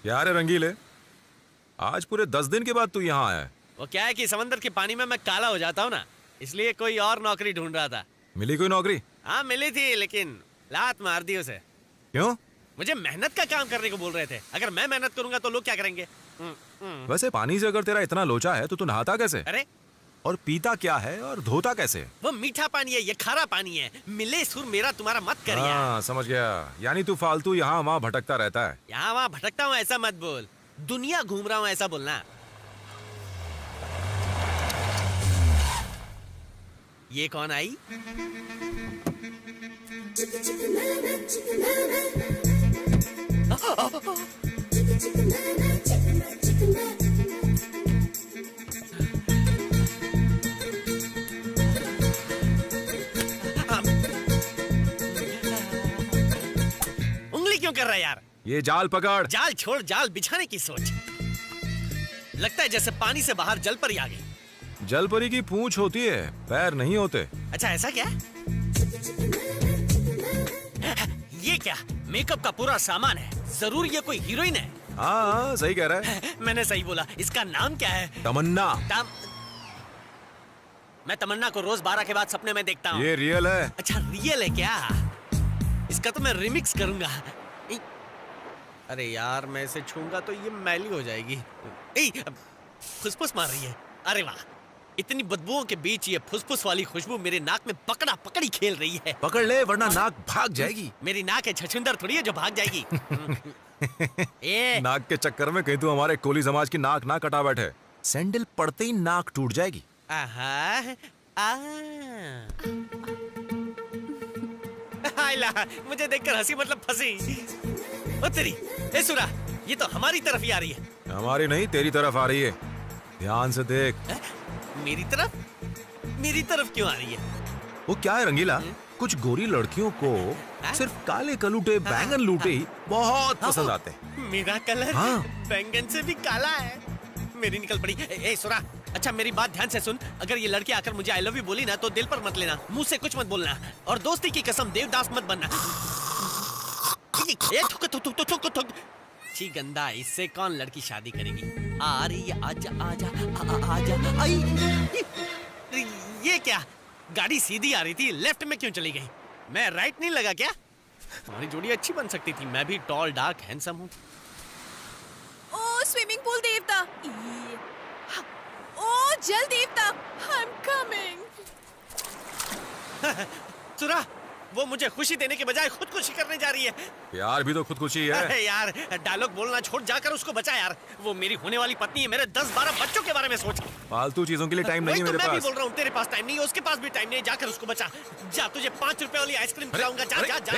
क्या रे रंगीले, आज पूरे 10 दिन के बाद तू यहाँ आया है। वो क्या है कि समंदर के पानी में मैं काला हो जाता हूँ ना, इसलिए कोई और नौकरी ढूंढ रहा था। मिली कोई नौकरी? हाँ मिली थी, लेकिन लात मार दी उसे। क्यों? मुझे मेहनत का काम करने को बोल रहे थे। अगर मैं मेहनत करूंगा तो लोग क्या करेंगे? वैसे पानी से अगर तेरा इतना लोचा है तो तू नहाता कैसे? अरे और पीता क्या है और धोता कैसे? वो मीठा पानी है, ये खारा पानी है। मिले सुर मेरा तुम्हारा मत कर यार। हाँ समझ गया, यानी तू फालतू यहाँ वहाँ भटकता रहता है। यहाँ वहाँ भटकता हूँ ऐसा मत बोल, दुनिया घूम रहा हूँ ऐसा बोलना। ये कौन आई? उंगली क्यों कर रहा है यार? ये जाल पकड़। जाल छोड़, जाल बिछाने की सोच। लगता है जैसे पानी से बाहर जल परी आ गई। जलपरी की पूंछ होती है, पैर नहीं होते। अच्छा ऐसा क्या? ये क्या? मेकअप का पूरा सामान है। जरूर ये कोई हीरोइन है। हाँ सही कह रहा है। मैंने सही बोला। इसका नाम क्या है? तमन्ना। मैं तमन्ना को रोज 12 के बाद सपने में देखता हूँ। ये रियल है। अच्छा रियल है क्या? इसका तो मैं रिमिक्स करूंगा। अरे यार मैं इसे छूंगा तो ये मैली हो जाएगी। फुसफुस मार रही है। अरे वाह, इतनी बदबुओं के बीच ये फुसफुस वाली खुशबू मेरे नाक में पकड़ा पकड़ी खेल रही है। पकड़ ले वरना नाक भाग जाएगी। मेरी नाक है छछुंदर थोड़ी है जो भाग जाएगी। नाक के चक्कर में कहीं तू हमारे कोली समाज की नाक ना कटा बैठे। सैंडल पड़ते ही नाक टूट जाएगी। मुझे देखकर हंसी मतलब फंसी। ओ तेरी, ए सुरा, ये तो हमारी तरफ ही आ रही है। हमारी नहीं तेरी तरफ आ रही है, ध्यान से देख। मेरी तरफ? मेरी तरफ क्यों आ रही है? वो क्या है रंगीला, कुछ गोरी लड़कियों को सिर्फ काले कलूटे बैंगन लूटे ही बहुत पसंद आते हैं। मेरा कलर हाँ। बैंगन से भी काला है। मेरी निकल पड़ी। ए सुरा, अच्छा मेरी बात ध्यान से सुन। अगर ये लड़की आकर मुझे आई लव यू बोली ना तो दिल पर मत लेना, मुंह से कुछ मत बोलना, और दोस्ती की कसम देवदास मत बनना। थुक। छी गंदा, इससे कौन लड़की शादी करेगी? आ रही है, आजा आजा आजा। आई ये क्या? गाड़ी सीधी आ रही थी, लेफ्ट में क्यों चली गई? मैं राइट नहीं लगा क्या? हमारी जोड़ी अच्छी बन सकती थी। मैं भी टॉल डार्क हैंडसम हूँ। ओ स्विमिंग पूल देवता, ओ जल देवता, आई एम कमिंग। सुरा, वो मुझे खुशी देने के बजाय खुदकुशी करने जा रही है। यार भी तो खुदकुशी है। अरे यार डायलॉग बोलना छोड़, जाकर उसको बचा यार। वो मेरी होने वाली पत्नी है। मेरे 10-12 बच्चों के बारे में सोच। फालतू चीजों के लिए टाइम नहीं है मेरे मैं भी पास। बोल रहा हूँ, तेरे पास टाइम नहीं है, उसके पास भी टाइम नहीं है। जाकर उसको बचा। जा, तुझे 5 रुपए वाली आइसक्रीम खिलाऊंगा। जा जा जा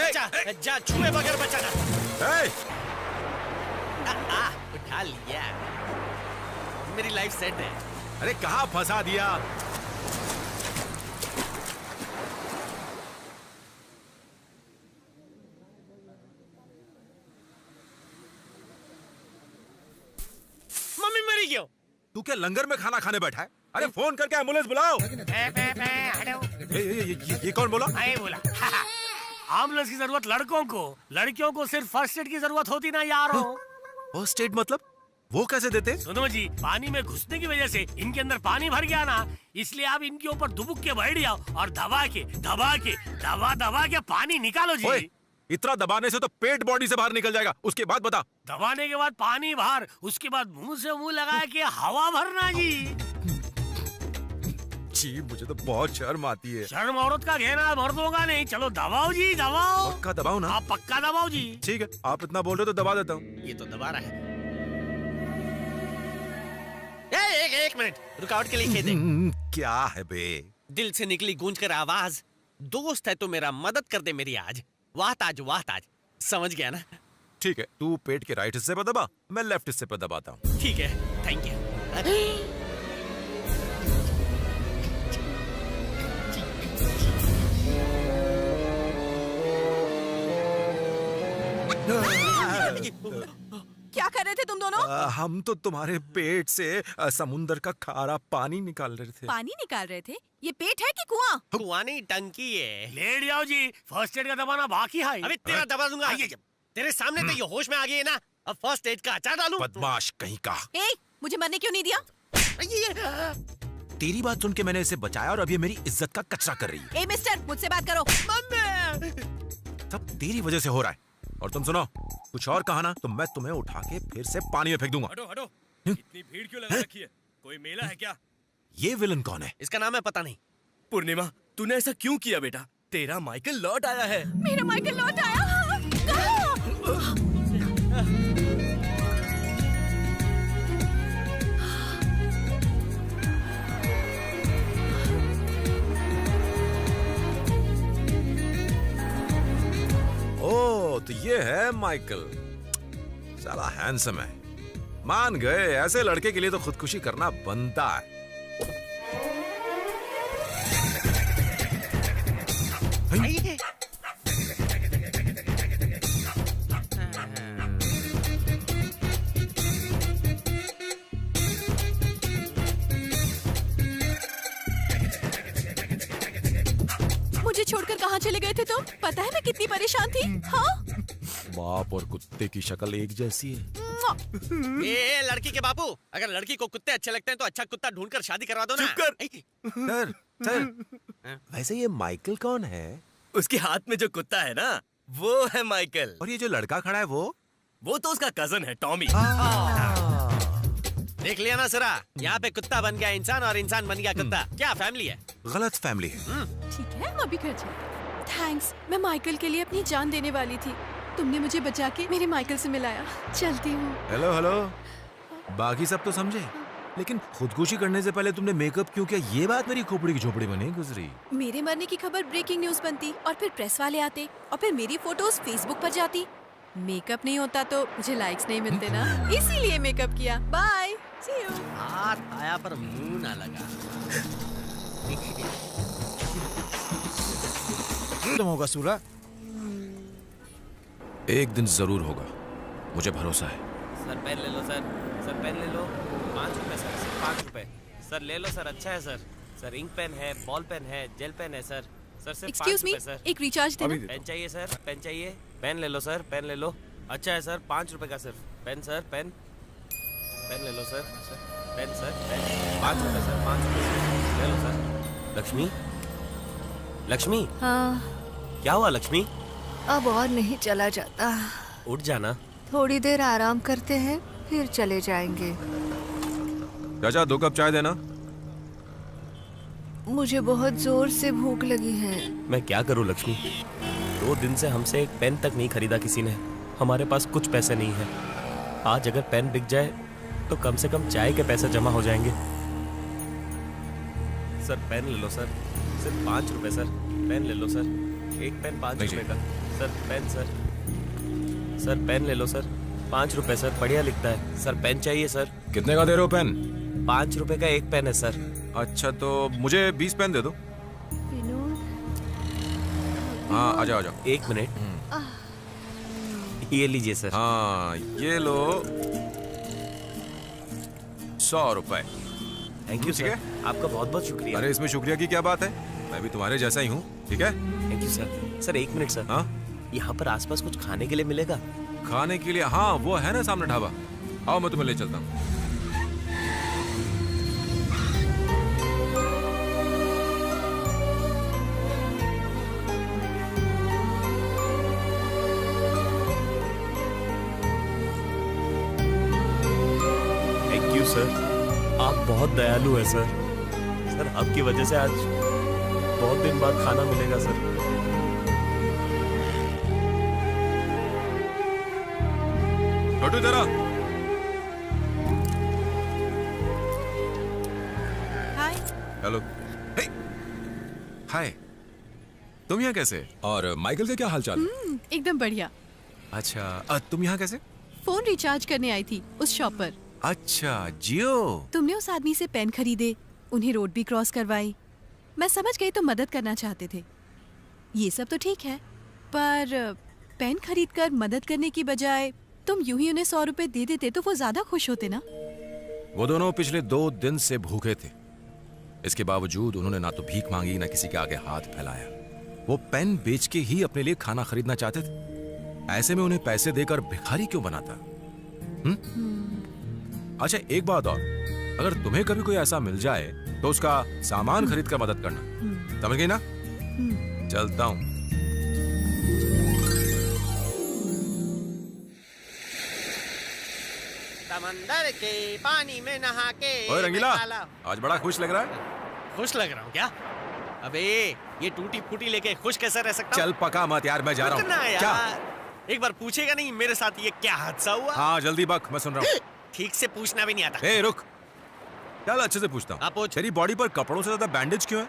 जा जा, छुए बगैर बचाना। उठा लिया, मेरी लाइफ सेट है। अरे कहाँ फंसा दिया? मम्मी मरी क्यों? तू क्या लंगर में खाना खाने बैठा है? अरे फोन करके एम्बुलेंस बुलाओ। ये कौन बोला? बोला एम्बुलेंस की जरूरत लड़कों को, लड़कियों को सिर्फ फर्स्ट एड की जरूरत होती ना यारो। फर्स्ट एड मतलब वो कैसे देते? सुनो जी, पानी में घुसने की वजह से इनके अंदर पानी भर गया ना, इसलिए आप इनके ऊपर दुबुक के बैठ जाओ और दबा के पानी निकालो जी। ओए, इतना दबाने से तो पेट बॉडी से बाहर निकल जाएगा। उसके बाद बता। दबाने के बाद पानी बाहर, उसके बाद मुंह से मुंह लगा के हवा भरना जी। जी मुझे तो बहुत शर्म आती है। शर्म औरत का कहना, मर्दों का नहीं। चलो दबाओ जी, दबाओ। पक्का दबाओ ना? आप पक्का दबाओ जी। ठीक है, आप इतना बोल रहे हो तो दबा देता हूँ। ये तो दबा रहा है। एक मिनट, रुकावट के लिए खेद है। क्या है बे? दिल से निकली गूंज कर आवाज, दोस्त है तो मेरा मदद कर दे मेरी आज। वाह ताज, समझ गया ना? ठीक है, तू पेट के राइट हिस्से पर दबा, मैं लेफ्ट हिस्से पर दबाता हूँ। ठीक है, थैंक यू। क्या कर रहे थे तुम दोनों? हम तो तुम्हारे पेट से समुंदर का खारा पानी निकाल रहे थे। पानी निकाल रहे थे? ये पेट है कि कुआं? कुआं नहीं, टंकी है। लेट जाओ जी, फर्स्ट एड का दबाना बाकी है। अबे तेरा दबा दूंगा। तेरे सामने तो ये होश में आ गई है ना? अब फर्स्ट एड का अचार डालूं? बदमाश कहीं का। ए, मुझे मरने क्यों नहीं दिया? तेरी बात सुन के मैंने इसे बचाया और अब ये मेरी इज्जत का कचरा कर रही है। ए मिस्टर, मुझसे बात करो। सब तेरी वजह से हो रहा है। और तुम सुनो, कुछ और कहा ना तो मैं तुम्हें उठा के फिर से पानी में फेंक दूंगा। हटो हटो, इतनी भीड़ क्यों लगा रखी है? कोई मेला है क्या? ये विलन कौन है? इसका नाम है पता नहीं। पूर्णिमा, तूने ऐसा क्यों किया बेटा? तेरा माइकल लौट आया है। मेरा माइकल लौट आया। कहाँ? ओ, तो ये है माइकल। साला हैंडसम है। मान गए, ऐसे लड़के के लिए तो खुदकुशी करना बनता है। मुझे छोड़कर कहाँ चले गए थे तुम? पता है मैं कितनी परेशान थी। हाँ? बाप और कुत्ते की शक्ल एक जैसी है। ये लड़की के बापू, अगर लड़की को कुत्ते अच्छे लगते हैं तो अच्छा कुत्ता ढूंढकर शादी करवा दो ना। चुप कर। सर, सर, वैसे ये माइकल कौन है? उसके हाथ में जो कुत्ता है ना, वो है माइकल। और ये जो लड़का खड़ा है वो तो उसका कजन है, टॉमी। देख लिया ना सरा, यहाँ पे कुत्ता बन गया इंसान और इंसान बन गया कुत्ता। क्या फैमिली है? गलत फैमिली है। ठीक है, हम अभी घर चलते। थैंक्स, मैं माइकल के लिए अपनी जान देने वाली थी। तुमने मुझे बचा के मेरे माइकल से मिलाया। चलती हूँ। हेलो हेलो, बाकी सब तो समझे, लेकिन खुदकुशी करने से पहले तुमने मेकअप क्यों किया? ये बात मेरी खोपड़ी की झोपड़ी में नहीं गुजरी। मेरे मरने की खबर ब्रेकिंग न्यूज बनती और फिर प्रेस वाले आते और फिर मेरी फोटोज फेसबुक पर जाती। मेकअप नहीं होता तो मुझे लाइक्स नहीं मिलते ना, इसीलिए मेकअप किया। Bye, see you. हाथ आया पर मुंह ना लगा। खत्म होगा सूरा। एक दिन जरूर होगा, मुझे भरोसा है। सर पेन ले लो सर। सर पेन ले लो। 5 रुपए सर, सिर्फ 5 रुपए। सर ले लो सर, अच्छा है सर। सर इंक पेन है, बॉल पेन है, जेल पेन है सर। सर सिर्फ 5 एक्सक्यूज मी, रुपए सर। एक रिचार्ज देना। पेन चाहिए सर, पेन चाहिए। पेन ले लो सर, पेन ले लो। अच्छा है सर, 5 रुपए का सिर्फ। Pen sir, pen. पेन ले लो सर। Pen sir, pen. 5 रुपए सर, 5 रुपए सर। ले लो सर। लक्ष्मी, लक्ष्मी, हाँ, क्या हुआ लक्ष्मी? अब और नहीं चला जाता। उठ जाना। थोड़ी देर आराम करते हैं, फिर चले जाएंगे। चाचा 2 कप चाय देना। मुझे बहुत जोर से भूख लगी है। मैं क्या करूं लक्ष्मी? 2 दिन से हमसे एक पेन तक नहीं खरीदा किसी ने। हमारे पास कुछ पैसे नहीं है। आज अगर पेन बिक जाए तो कम से कम चाय के पैसे जमा हो जाएंगे। सर पेन ले लो सर, सिर्फ 5 रुपए सर। पेन ले लो सर, एक पेन 5 रुपए का। Sir pen sir. Sir pen ले लो सर, 5 रुपए सर, बढ़िया लिखता है। सर पेन चाहिए सर। कितने का दे रहे हो पेन? 5 रुपए का एक पेन है सर। अच्छा तो मुझे 20 पेन दे दो। विनोद, हाँ आ जाओ आ जाओ। 1 मिनट, ये लीजिए सर। हाँ ये लो 100 रुपए। थैंक यू ठीक सर, है। आपका बहुत बहुत शुक्रिया। अरे इसमें शुक्रिया की क्या बात है, मैं भी तुम्हारे जैसा ही हूँ। ठीक है। Thank you sir. Sir 1 minute sir, हाँ यहाँ पर आसपास कुछ खाने के लिए मिलेगा? खाने के लिए, हाँ वो है ना सामने ढाबा। आओ मैं तुम्हें ले चलता हूँ। थैंक यू सर, आप बहुत दयालु हैं सर। सर आपकी वजह से आज बहुत दिन बाद खाना मिलेगा सर। छोटू जरा। हाय। हेलो। हे! हाय। तुम यहाँ कैसे? और माइकल का क्या हाल चाल? एकदम बढ़िया। अच्छा तुम यहाँ कैसे? फोन रिचार्ज करने आई थी उस शॉप पर। अच्छा जियो। तुमने उस आदमी से पेन खरीदे, उन्हें रोड भी क्रॉस करवाई। मैं समझ गई तुम मदद करना चाहते थे। ये सब तो ठीक है, पर पेन खरीदकर मदद करने की बजाय तुम यूं ही उन्हें 100 रुपए दे देते तो वो ज्यादा खुश होते ना। वो दोनों पिछले 2 दिन से भूखे थे। इसके बावजूद उन्होंने ना तो भीख मांगी ना किसी के आगे हाथ फैलाया। वो पेन बेच के ही अपने लिए खाना खरीदना चाहते थे। ऐसे में उन्हें पैसे देकर भिखारी क्यों बनाता? अच्छा एक बात और, अगर तुम्हें कभी कोई ऐसा मिल जाए तो उसका सामान खरीद कर मदद करना, समझ गई ना? चलता हूँ। समंदर के पानी में नहा के ओए रंगीला, मैं काला- आज बड़ा खुश लग रहा है। खुश लग रहा हूँ क्या? अबे ये टूटी फूटी लेके खुश कैसे रह सकता हूँ? चल पका मत यार, मैं जा रहा रुकना हूँ। यार। क्या? एक बार पूछेगा नहीं मेरे साथ ये क्या हादसा हुआ? हाँ जल्दी बक, मैं सुन रहा हूँ। ठीक से पूछना भी नहीं आता। ए रुक, चल अच्छे से पूछता हाँ, हूँ। पूछ। तेरी बॉडी पर कपड़ों से ज्यादा बैंडेज क्यों है?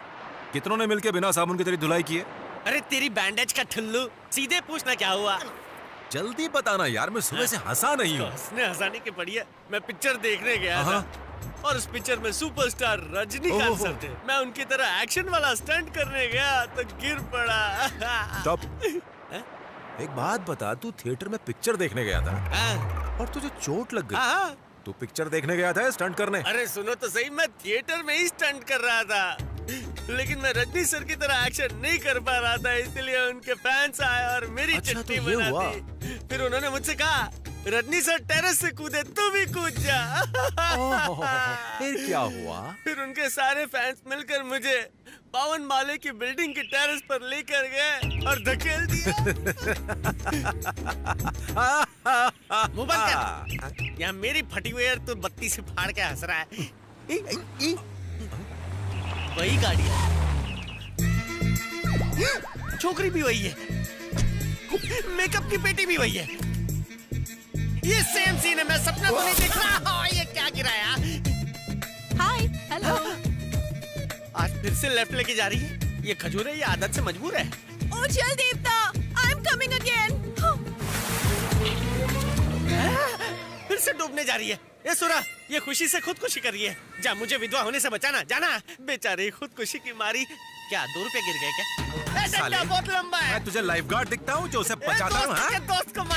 कितनों ने मिलके बिना साबुन की तेरी धुलाई की है? अरे तेरी बैंडेज का ठुल्लू, सीधे पूछना क्या हुआ? जल्दी बताना यार, मैं सुबह से हंसा नहीं हूँ। हंसने हंसाने की पड़ी है। मैं पिक्चर देखने गया था और उस पिक्चर में सुपरस्टार रजनीकांत ओहो। सर थे। मैं उनकी तरह एक्शन वाला स्टंट करने गया तो गिर पड़ा। स्टॉप। एक बात बता, तू थिएटर में पिक्चर देखने गया था हाँ, और तुझे चोट लग गई। हाँ। तू पिक्चर देखने गया था या स्टंट करने? अरे सुनो तो सही, मैं थिएटर में ही स्टंट कर रहा था, लेकिन मैं रजनी सर की तरह एक्शन नहीं कर पा रहा था, इसलिए उनके फैंस आए और मेरी अच्छा, तो चिट्ठी ये बना हुआ। दी। फिर उन्होंने मुझसे कहा, रजनी सर टेरेस से कूदे, तू भी कूद जा। फिर क्या हुआ? फिर उनके सारे फैंस मिलकर मुझे 52 माले की बिल्डिंग की टेरेस पर लेकर गए और धकेल दिया। मुंह बंद कर। यहाँ मेरी फटी हुई है, तू बत्ती से फाड़ के हंस रहा है। वही गाड़ी है, छोकरी भी वही है, मेकअप की पेटी भी वही है। ये सेम सीन है, मैं सपना तो नहीं देख रहा। ये क्या गिराया? हाय, हेलो। आज फिर से लेफ्ट लेके जा रही है। ये खजूर है, ये आदत से मजबूर है। ओ चल देवता, आई एम कमिंग अगेन। फिर से डूबने जा रही है। ये सुरा, ये खुशी से खुदकुशी कर रही है। जा, मुझे विधवा होने से बचाना, जाना। बेचारी खुदकुशी की मारी। क्या 2 रुपए गिर गए क्या? साले, बहुत लंबा है। मैं तुझे लाइफ गार्ड दिखता हूँ जो उसे ए, बचाता हूँ? दोस्त हाँ? के दोस्त को मार